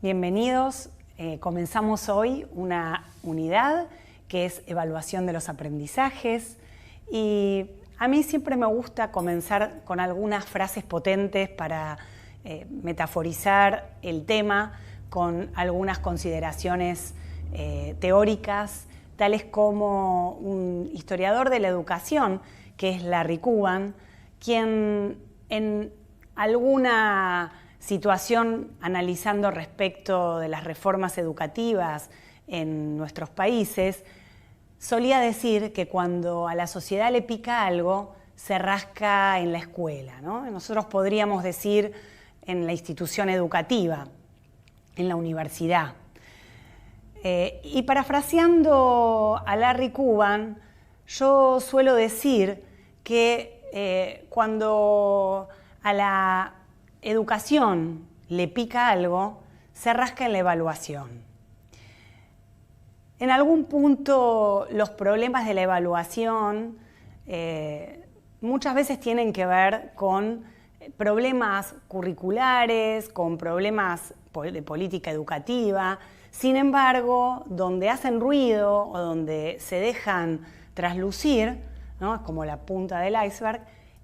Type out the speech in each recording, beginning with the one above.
Bienvenidos. Comenzamos hoy una unidad que es evaluación de los aprendizajes y a mí siempre me gusta comenzar con algunas frases potentes para metaforizar el tema con algunas consideraciones teóricas, tales como un historiador de la educación, que es Larry Cuban, quien en alguna situación analizando respecto de las reformas educativas en nuestros países, solía decir que cuando a la sociedad le pica algo, se rasca en la escuela, ¿no? Nosotros podríamos decir en la institución educativa, en la universidad. Y parafraseando a Larry Cuban, yo suelo decir que cuando a la educación le pica algo, se rasca en la evaluación. En algún punto los problemas de la evaluación muchas veces tienen que ver con problemas curriculares, con problemas de política educativa. Sin embargo, donde hacen ruido o donde se dejan traslucir, ¿no?, como la punta del iceberg,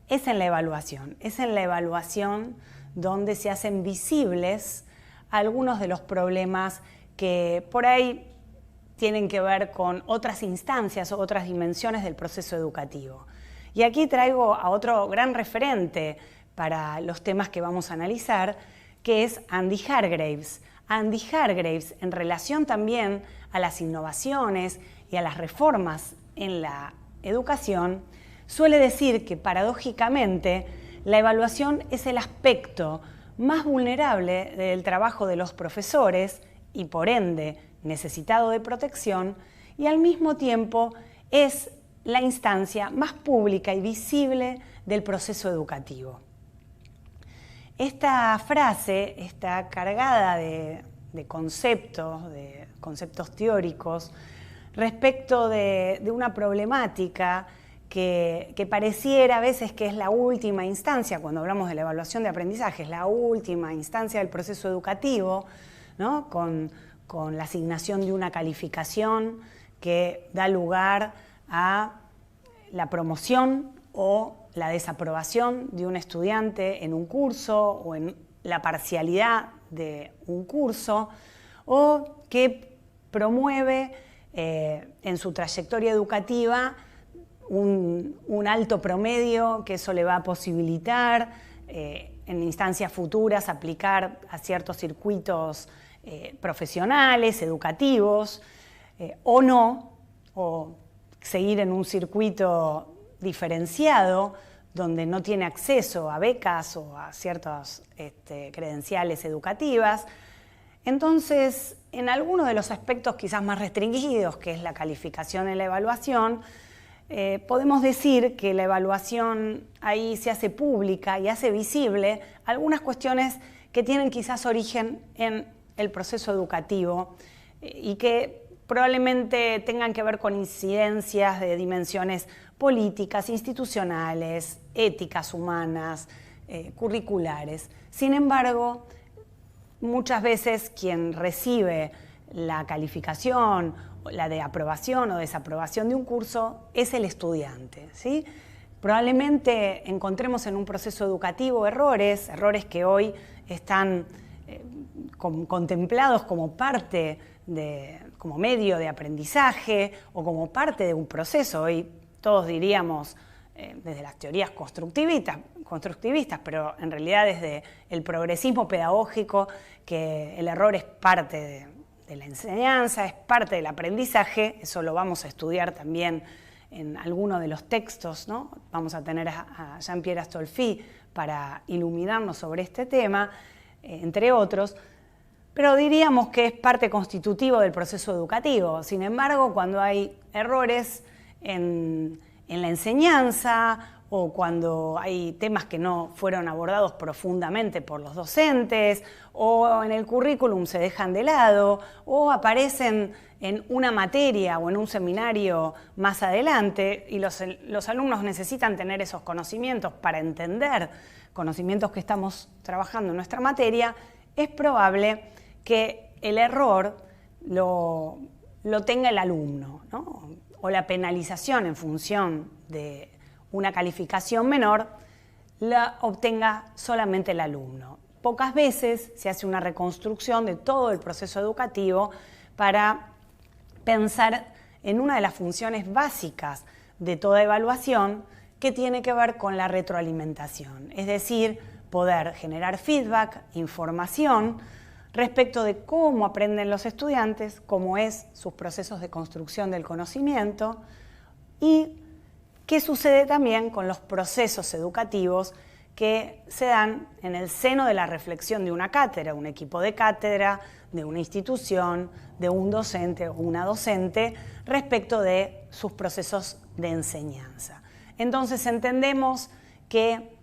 es en la evaluación. Es en la evaluación donde se hacen visibles algunos de los problemas que por ahí tienen que ver con otras instancias o otras dimensiones del proceso educativo. Y aquí traigo a otro gran referente para los temas que vamos a analizar, que es Andy Hargreaves. Andy Hargreaves, en relación también a las innovaciones y a las reformas en la educación, suele decir que paradójicamente la evaluación es el aspecto más vulnerable del trabajo de los profesores y por ende necesitado de protección, y al mismo tiempo es la instancia más pública y visible del proceso educativo. Esta frase está cargada de conceptos teóricos respecto de una problemática que pareciera a veces que es la última instancia, cuando hablamos de la evaluación de aprendizaje, es la última instancia del proceso educativo, ¿no?, con la asignación de una calificación que da lugar a la promoción o la desaprobación de un estudiante en un curso o en la parcialidad de un curso, o que promueve en su trayectoria educativa un alto promedio, que eso le va a posibilitar en instancias futuras aplicar a ciertos circuitos profesionales, educativos, o no, o seguir en un circuito diferenciado donde no tiene acceso a becas o a ciertas credenciales educativas. Entonces, en algunos de los aspectos quizás más restringidos, que es la calificación y la evaluación, podemos decir que la evaluación ahí se hace pública y hace visible algunas cuestiones que tienen quizás origen en el proceso educativo y que probablemente tengan que ver con incidencias de dimensiones políticas, institucionales, éticas humanas, curriculares. Sin embargo, muchas veces quien recibe la calificación, la de aprobación o desaprobación de un curso, es el estudiante, ¿sí? Probablemente encontremos en un proceso educativo errores que hoy están contemplados como parte como medio de aprendizaje o como parte de un proceso. Hoy todos diríamos desde las teorías constructivistas, pero en realidad desde el progresismo pedagógico, que el error es parte de la enseñanza, es parte del aprendizaje. Eso lo vamos a estudiar también en alguno de los textos, ¿no? Vamos a tener a Jean-Pierre Astolfi para iluminarnos sobre este tema, entre otros, pero diríamos que es parte constitutivo del proceso educativo. Sin embargo, cuando hay errores en la enseñanza o cuando hay temas que no fueron abordados profundamente por los docentes, o en el currículum se dejan de lado, o aparecen en una materia o en un seminario más adelante, y los alumnos necesitan tener esos conocimientos para entender conocimientos que estamos trabajando en nuestra materia, es probable que el error lo tenga el alumno, ¿no? O la penalización en función de una calificación menor la obtenga solamente el alumno. Pocas veces se hace una reconstrucción de todo el proceso educativo para pensar en una de las funciones básicas de toda evaluación, que tiene que ver con la retroalimentación, es decir, poder generar feedback, información respecto de cómo aprenden los estudiantes, cómo es sus procesos de construcción del conocimiento y qué sucede también con los procesos educativos que se dan en el seno de la reflexión de una cátedra, un equipo de cátedra, de una institución, de un docente o una docente, respecto de sus procesos de enseñanza. Entonces entendemos que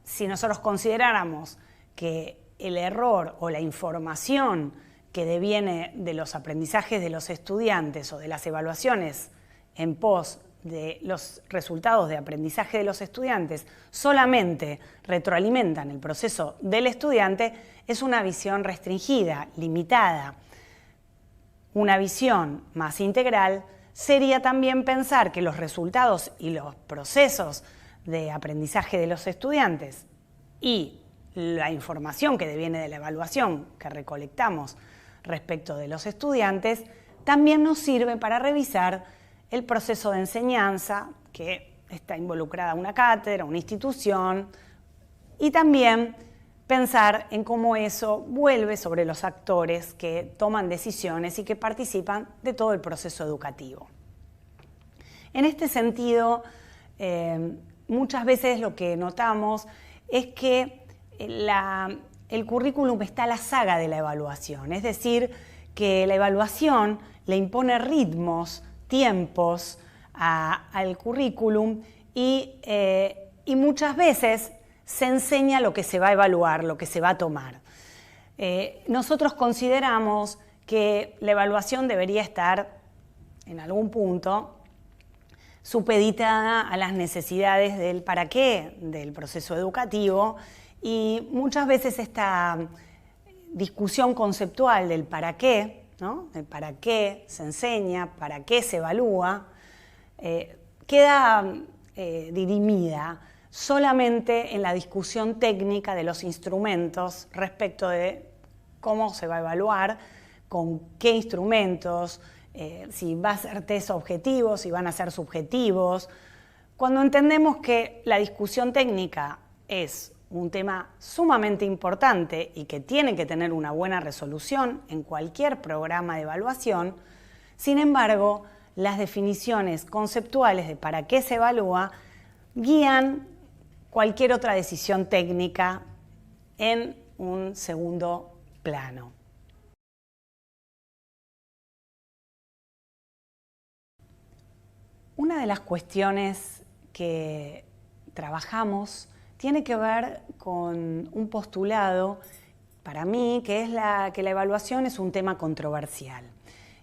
si nosotros consideráramos que el error o la información que deviene de los aprendizajes de los estudiantes o de las evaluaciones en pos de los resultados de aprendizaje de los estudiantes solamente retroalimentan el proceso del estudiante, es una visión restringida, limitada. Una visión más integral sería también pensar que los resultados y los procesos de aprendizaje de los estudiantes y la información que deviene de la evaluación que recolectamos respecto de los estudiantes también nos sirve para revisar el proceso de enseñanza que está involucrada una cátedra, una institución, y también pensar en cómo eso vuelve sobre los actores que toman decisiones y que participan de todo el proceso educativo. En este sentido, muchas veces lo que notamos es que el currículum está a la saga de la evaluación, es decir, que la evaluación le impone ritmos, tiempos al currículum y muchas veces se enseña lo que se va a evaluar, lo que se va a tomar. Nosotros consideramos que la evaluación debería estar en algún punto supeditada a las necesidades del para qué del proceso educativo, y muchas veces esta discusión conceptual del para qué, ¿no? El para qué se enseña, para qué se evalúa, queda dirimida solamente en la discusión técnica de los instrumentos respecto de cómo se va a evaluar, con qué instrumentos, si va a ser test objetivos, si van a ser subjetivos. Cuando entendemos que la discusión técnica es un tema sumamente importante y que tiene que tener una buena resolución en cualquier programa de evaluación, sin embargo, las definiciones conceptuales de para qué se evalúa guían cualquier otra decisión técnica en un segundo plano. Una de las cuestiones que trabajamos tiene que ver con un postulado, para mí, que es que la evaluación es un tema controversial.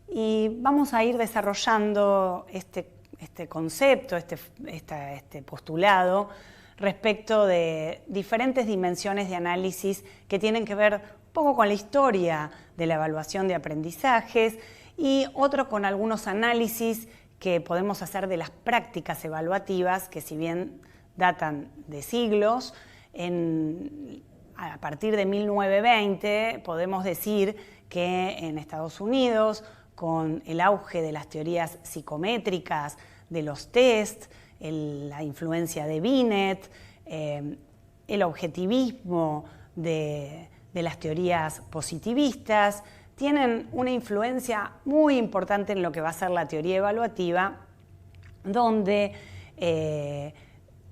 Y vamos a ir desarrollando este concepto, este postulado, respecto de diferentes dimensiones de análisis que tienen que ver un poco con la historia de la evaluación de aprendizajes y otro con algunos análisis que podemos hacer de las prácticas evaluativas, que si bien datan de siglos, a partir de 1920 podemos decir que en Estados Unidos, con el auge de las teorías psicométricas, de los test, la influencia de Binet, el objetivismo de las teorías positivistas, tienen una influencia muy importante en lo que va a ser la teoría evaluativa, donde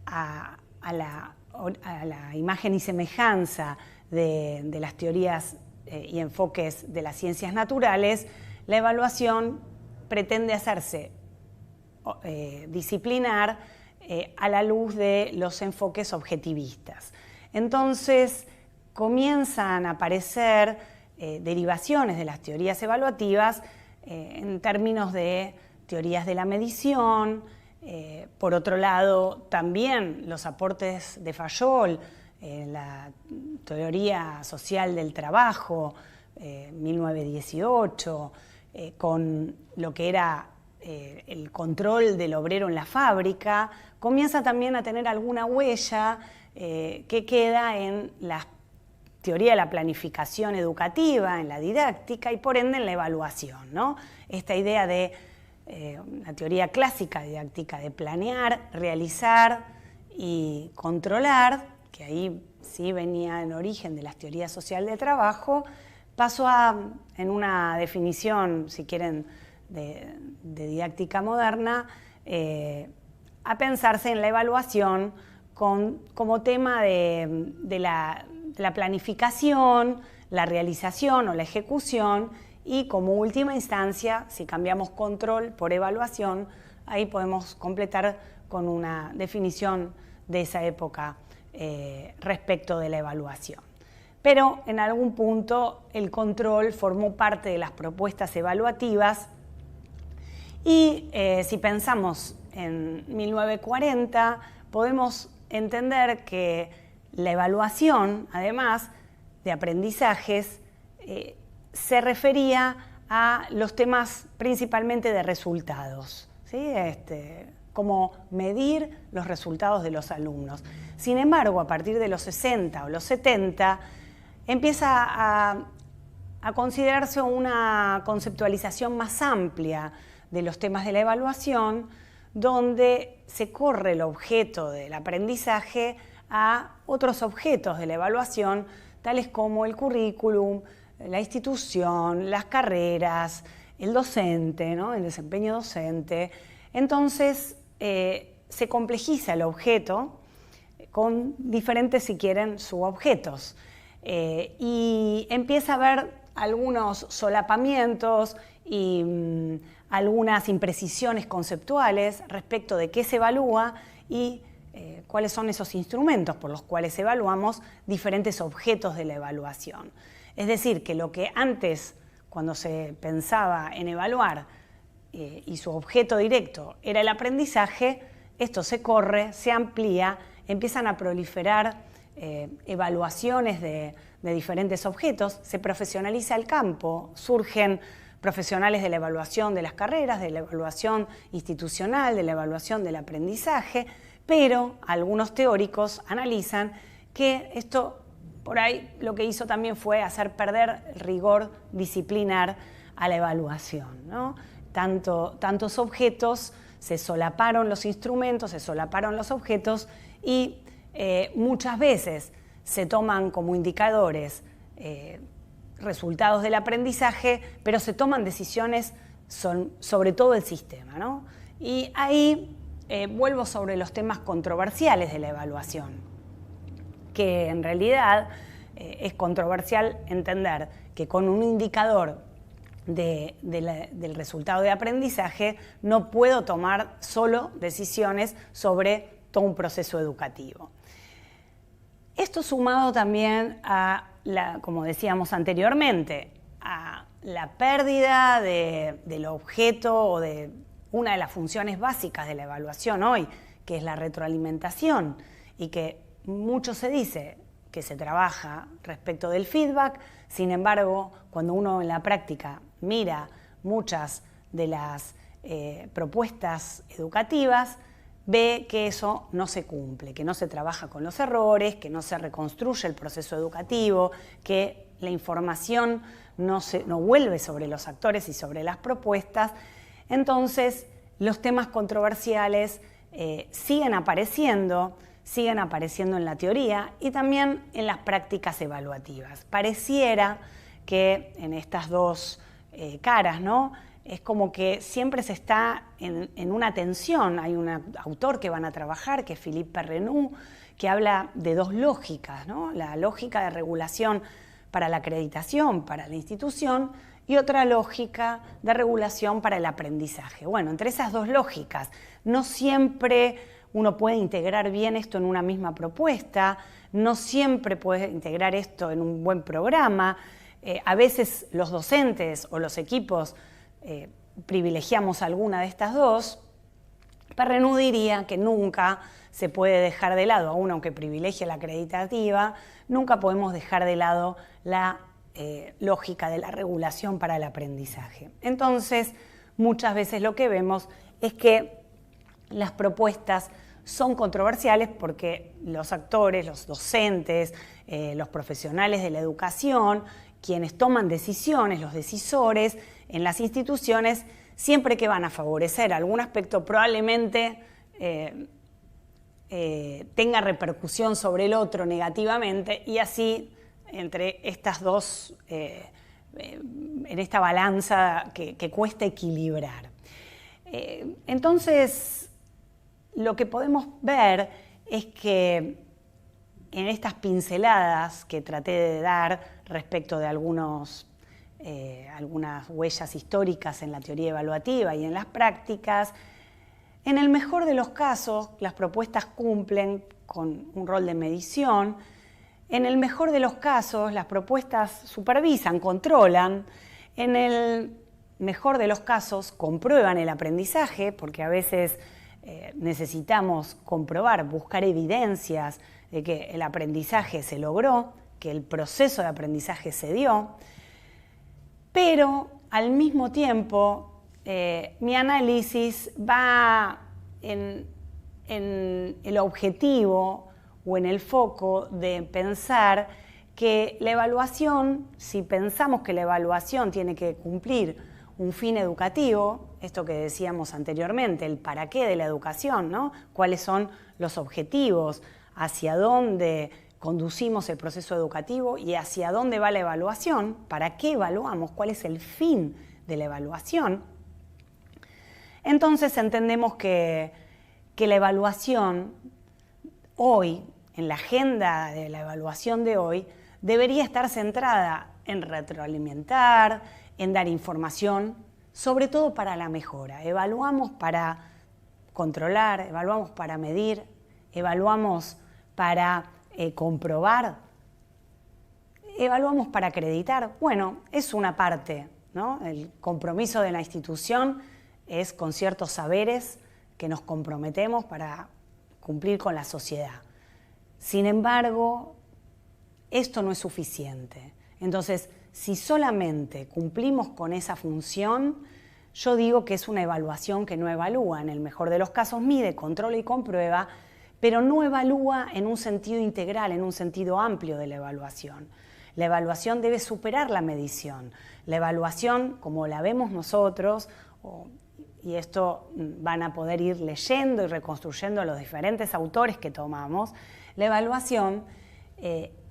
a la imagen y semejanza de las teorías y enfoques de las ciencias naturales, la evaluación pretende hacerse disciplinar a la luz de los enfoques objetivistas. Entonces comienzan a aparecer derivaciones de las teorías evaluativas en términos de teorías de la medición. Por otro lado, también los aportes de Fayol la teoría social del trabajo, 1918, con lo que era el control del obrero en la fábrica, comienza también a tener alguna huella que queda en la teoría de la planificación educativa, en la didáctica y por ende en la evaluación, ¿no? Esta idea de la teoría clásica didáctica de planear, realizar y controlar, que ahí sí venía en origen de las teorías sociales del trabajo, pasó en una definición, si quieren, de didáctica moderna, a pensarse en la evaluación como tema de la planificación, la realización o la ejecución, y como última instancia, si cambiamos control por evaluación, ahí podemos completar con una definición de esa época respecto de la evaluación. Pero en algún punto el control formó parte de las propuestas evaluativas y si pensamos en 1940 podemos entender que la evaluación, además de aprendizajes, se refería a los temas principalmente de resultados, ¿sí? Cómo medir los resultados de los alumnos. Sin embargo, a partir de los 60 o los 70, empieza a considerarse una conceptualización más amplia de los temas de la evaluación, donde se corre el objeto del aprendizaje a otros objetos de la evaluación, tales como el currículum, la institución, las carreras, el docente, ¿no? El desempeño docente. Entonces, se complejiza el objeto con diferentes, si quieren, subobjetos. Y empieza a haber algunos solapamientos y algunas imprecisiones conceptuales respecto de qué se evalúa y cuáles son esos instrumentos por los cuales evaluamos diferentes objetos de la evaluación. Es decir, que lo que antes, cuando se pensaba en evaluar y su objeto directo era el aprendizaje, esto se corre, se amplía, empiezan a proliferar evaluaciones de diferentes objetos, se profesionaliza el campo, surgen profesionales de la evaluación de las carreras, de la evaluación institucional, de la evaluación del aprendizaje, pero algunos teóricos analizan que esto por ahí lo que hizo también fue hacer perder el rigor disciplinar a la evaluación, ¿no? Tantos objetos, se solaparon los instrumentos, se solaparon los objetos y muchas veces se toman como indicadores resultados del aprendizaje, pero se toman decisiones sobre todo el sistema, ¿no? Y ahí vuelvo sobre los temas controversiales de la evaluación, que en realidad es controversial entender que con un indicador del resultado de aprendizaje no puedo tomar solo decisiones sobre todo un proceso educativo. Esto sumado también a, como decíamos anteriormente, a la pérdida del objeto o de una de las funciones básicas de la evaluación hoy, que es la retroalimentación, y que mucho se dice que se trabaja respecto del feedback, sin embargo, cuando uno en la práctica mira muchas de las propuestas educativas, ve que eso no se cumple, que no se trabaja con los errores, que no se reconstruye el proceso educativo, que la información no vuelve sobre los actores y sobre las propuestas. Entonces, los temas controversiales siguen apareciendo en la teoría y también en las prácticas evaluativas. Pareciera que en estas dos caras, ¿no? Es como que siempre se está en una tensión. Hay un autor que van a trabajar, que es Philippe Perrenot, que habla de dos lógicas, ¿no? La lógica de regulación para la acreditación, para la institución, y otra lógica de regulación para el aprendizaje. Bueno, entre esas dos lógicas, no siempre uno puede integrar bien esto en una misma propuesta, no siempre puede integrar esto en un buen programa. A veces los docentes o los equipos privilegiamos alguna de estas dos, Perrenú diría que nunca se puede dejar de lado, aún aunque privilegie la acreditativa, nunca podemos dejar de lado la lógica de la regulación para el aprendizaje. Entonces, muchas veces lo que vemos es que las propuestas son controversiales porque los actores, los docentes, los profesionales de la educación, quienes toman decisiones, los decisores en las instituciones, siempre que van a favorecer algún aspecto probablemente tenga repercusión sobre el otro negativamente, y así entre estas dos, en esta balanza que cuesta equilibrar. Entonces, lo que podemos ver es que en estas pinceladas que traté de dar respecto de algunas huellas históricas en la teoría evaluativa y en las prácticas, en el mejor de los casos las propuestas cumplen con un rol de medición. En el mejor de los casos las propuestas supervisan, controlan. En el mejor de los casos comprueban el aprendizaje, porque a veces necesitamos comprobar, buscar evidencias de que el aprendizaje se logró, que el proceso de aprendizaje se dio, pero al mismo tiempo mi análisis va en el objetivo o en el foco de pensar que la evaluación, si pensamos que la evaluación tiene que cumplir un fin educativo, esto que decíamos anteriormente, el para qué de la educación, ¿no? Cuáles son los objetivos, hacia dónde conducimos el proceso educativo y hacia dónde va la evaluación, para qué evaluamos, cuál es el fin de la evaluación. Entonces entendemos que la evaluación hoy, en la agenda de la evaluación de hoy, debería estar centrada en retroalimentar, en dar información, sobre todo para la mejora. Evaluamos para controlar, evaluamos para medir, evaluamos para comprobar, evaluamos para acreditar. Bueno, es una parte, ¿no? El compromiso de la institución es con ciertos saberes que nos comprometemos para cumplir con la sociedad. Sin embargo, esto no es suficiente. Entonces, si solamente cumplimos con esa función, yo digo que es una evaluación que no evalúa. En el mejor de los casos mide, controla y comprueba, pero no evalúa en un sentido integral, en un sentido amplio de la evaluación. La evaluación debe superar la medición. La evaluación, como la vemos nosotros, y esto van a poder ir leyendo y reconstruyendo los diferentes autores que tomamos, la evaluación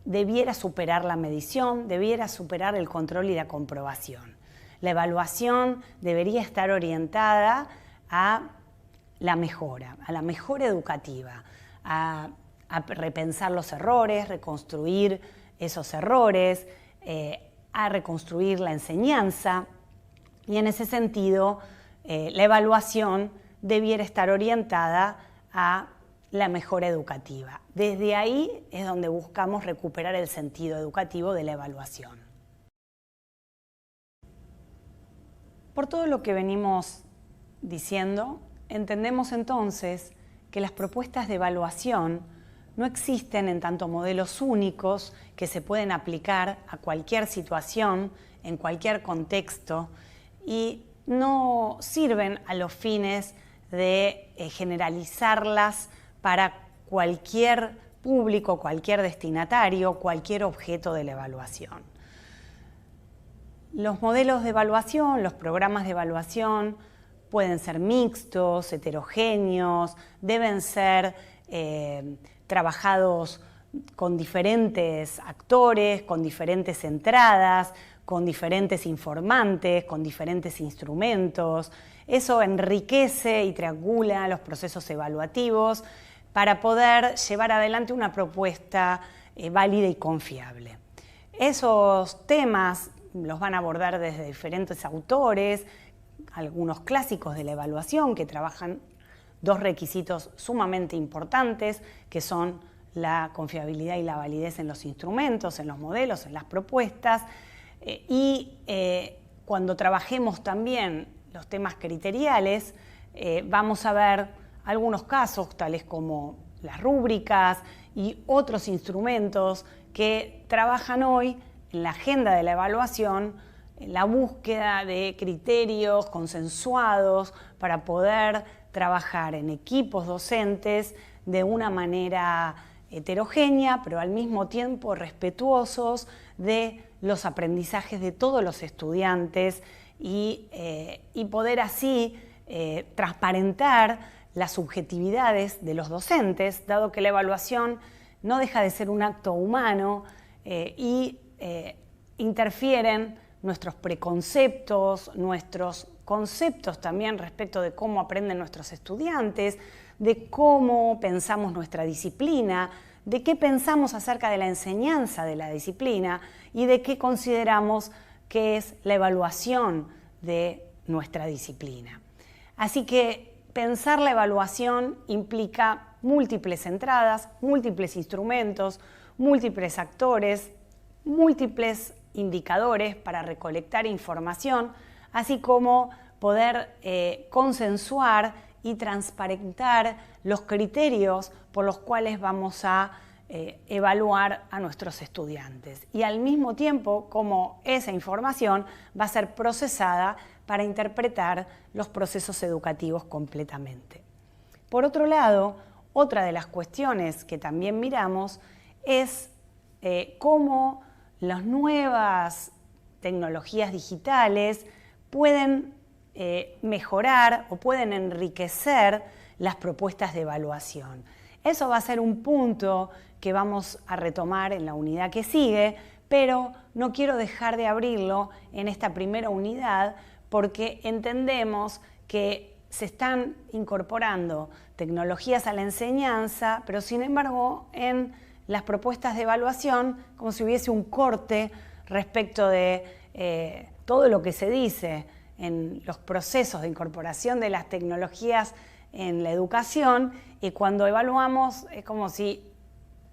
debiera superar la medición, debiera superar el control y la comprobación. La evaluación debería estar orientada a la mejora educativa, a repensar los errores, reconstruir esos errores, a reconstruir la enseñanza, y en ese sentido la evaluación debiera estar orientada a la mejora educativa. Desde ahí es donde buscamos recuperar el sentido educativo de la evaluación. Por todo lo que venimos diciendo, entendemos entonces que las propuestas de evaluación no existen en tanto modelos únicos que se pueden aplicar a cualquier situación, en cualquier contexto, y no sirven a los fines de generalizarlas para cualquier público, cualquier destinatario, cualquier objeto de la evaluación. Los modelos de evaluación, los programas de evaluación pueden ser mixtos, heterogéneos, deben ser trabajados con diferentes actores, con diferentes entradas, con diferentes informantes, con diferentes instrumentos. Eso enriquece y triangula los procesos evaluativos para poder llevar adelante una propuesta válida y confiable. Esos temas los van a abordar desde diferentes autores, algunos clásicos de la evaluación que trabajan dos requisitos sumamente importantes, que son la confiabilidad y la validez en los instrumentos, en los modelos, en las propuestas, cuando trabajemos también los temas criteriales, vamos a ver algunos casos, tales como las rúbricas y otros instrumentos que trabajan hoy en la agenda de la evaluación, en la búsqueda de criterios consensuados para poder trabajar en equipos docentes de una manera heterogénea, pero al mismo tiempo respetuosos de los aprendizajes de todos los estudiantes y poder así transparentar las subjetividades de los docentes, dado que la evaluación no deja de ser un acto humano y interfieren nuestros preconceptos, nuestros conceptos también respecto de cómo aprenden nuestros estudiantes, de cómo pensamos nuestra disciplina, de qué pensamos acerca de la enseñanza de la disciplina y de qué consideramos que es la evaluación de nuestra disciplina. Así que pensar la evaluación implica múltiples entradas, múltiples instrumentos, múltiples actores, múltiples indicadores para recolectar información, así como poder consensuar y transparentar los criterios por los cuales vamos a evaluar a nuestros estudiantes. Y al mismo tiempo, cómo esa información va a ser procesada para interpretar los procesos educativos completamente. Por otro lado, otra de las cuestiones que también miramos es cómo las nuevas tecnologías digitales pueden mejorar o pueden enriquecer las propuestas de evaluación. Eso va a ser un punto que vamos a retomar en la unidad que sigue, pero no quiero dejar de abrirlo en esta primera unidad porque entendemos que se están incorporando tecnologías a la enseñanza, pero sin embargo en las propuestas de evaluación como si hubiese un corte respecto de todo lo que se dice en los procesos de incorporación de las tecnologías en la educación, y cuando evaluamos es como si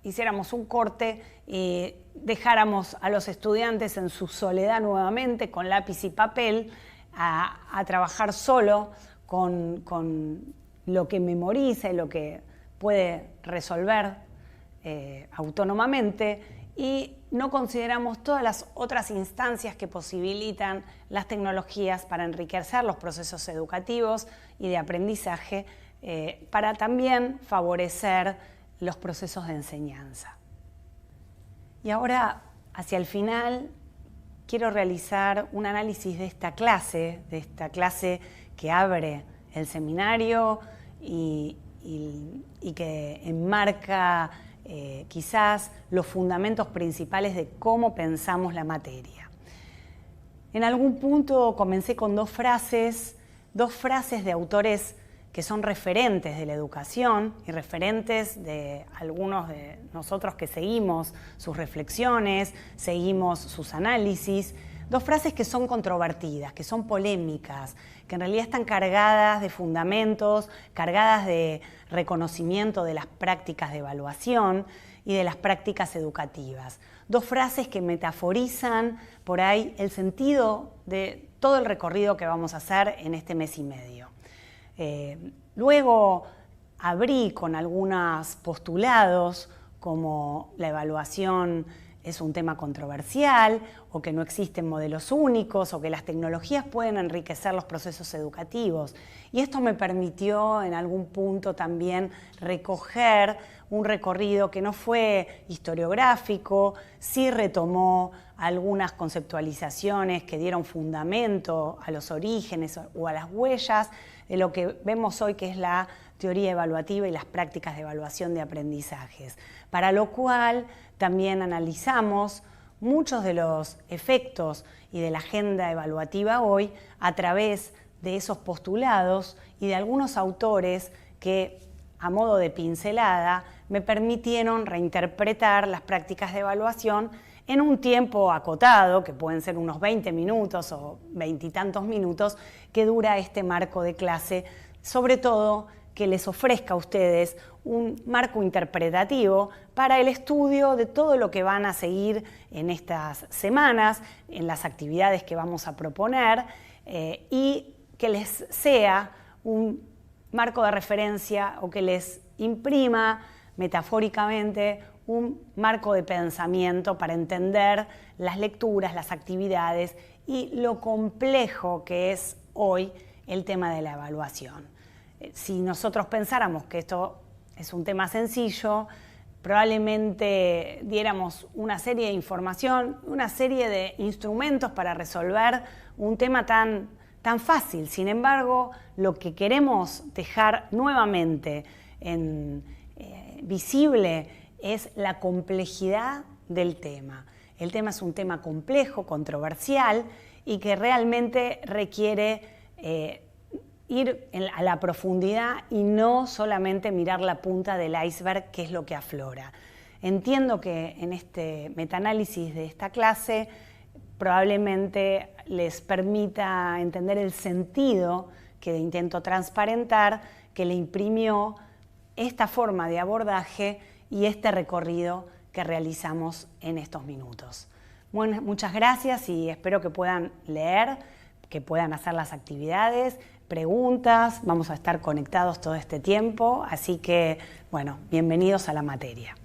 hiciéramos un corte y dejáramos a los estudiantes en su soledad nuevamente con lápiz y papel a trabajar solo con lo que memoriza y lo que puede resolver autónomamente, y no consideramos todas las otras instancias que posibilitan las tecnologías para enriquecer los procesos educativos y de aprendizaje, para también favorecer los procesos de enseñanza. Y ahora, hacia el final, quiero realizar un análisis de esta clase que abre el seminario y que enmarca quizás los fundamentos principales de cómo pensamos la materia. En algún punto comencé con dos frases de autores que son referentes de la educación y referentes de algunos de nosotros que seguimos sus reflexiones, seguimos sus análisis. Dos frases que son controvertidas, que son polémicas, que en realidad están cargadas de fundamentos, cargadas de reconocimiento de las prácticas de evaluación y de las prácticas educativas. Dos frases que metaforizan por ahí el sentido de todo el recorrido que vamos a hacer en este mes y medio. Luego abrí con algunos postulados como la evaluación es un tema controversial, o que no existen modelos únicos, o que las tecnologías pueden enriquecer los procesos educativos. Y esto me permitió en algún punto también recoger un recorrido que no fue historiográfico, sí retomó algunas conceptualizaciones que dieron fundamento a los orígenes o a las huellas de lo que vemos hoy, que es la teoría evaluativa y las prácticas de evaluación de aprendizajes, para lo cual también analizamos muchos de los efectos y de la agenda evaluativa hoy a través de esos postulados y de algunos autores que, a modo de pincelada, me permitieron reinterpretar las prácticas de evaluación en un tiempo acotado, que pueden ser unos 20 minutos o 20 y tantos minutos, que dura este marco de clase, sobre todo que les ofrezca a ustedes un marco interpretativo para el estudio de todo lo que van a seguir en estas semanas, en las actividades que vamos a proponer, y que les sea un marco de referencia o que les imprima metafóricamente un marco de pensamiento para entender las lecturas, las actividades y lo complejo que es hoy el tema de la evaluación. Si nosotros pensáramos que esto es un tema sencillo, probablemente diéramos una serie de información, una serie de instrumentos para resolver un tema tan fácil. Sin embargo, lo que queremos dejar nuevamente visible es la complejidad del tema. El tema es un tema complejo, controversial y que realmente requiere ir a la profundidad y no solamente mirar la punta del iceberg, que es lo que aflora. Entiendo que en este metaanálisis de esta clase probablemente les permita entender el sentido que intento transparentar, que le imprimió esta forma de abordaje y este recorrido que realizamos en estos minutos. Bueno, muchas gracias y espero que puedan leer, que puedan hacer las actividades, preguntas, vamos a estar conectados todo este tiempo, así que, bueno, bienvenidos a la materia.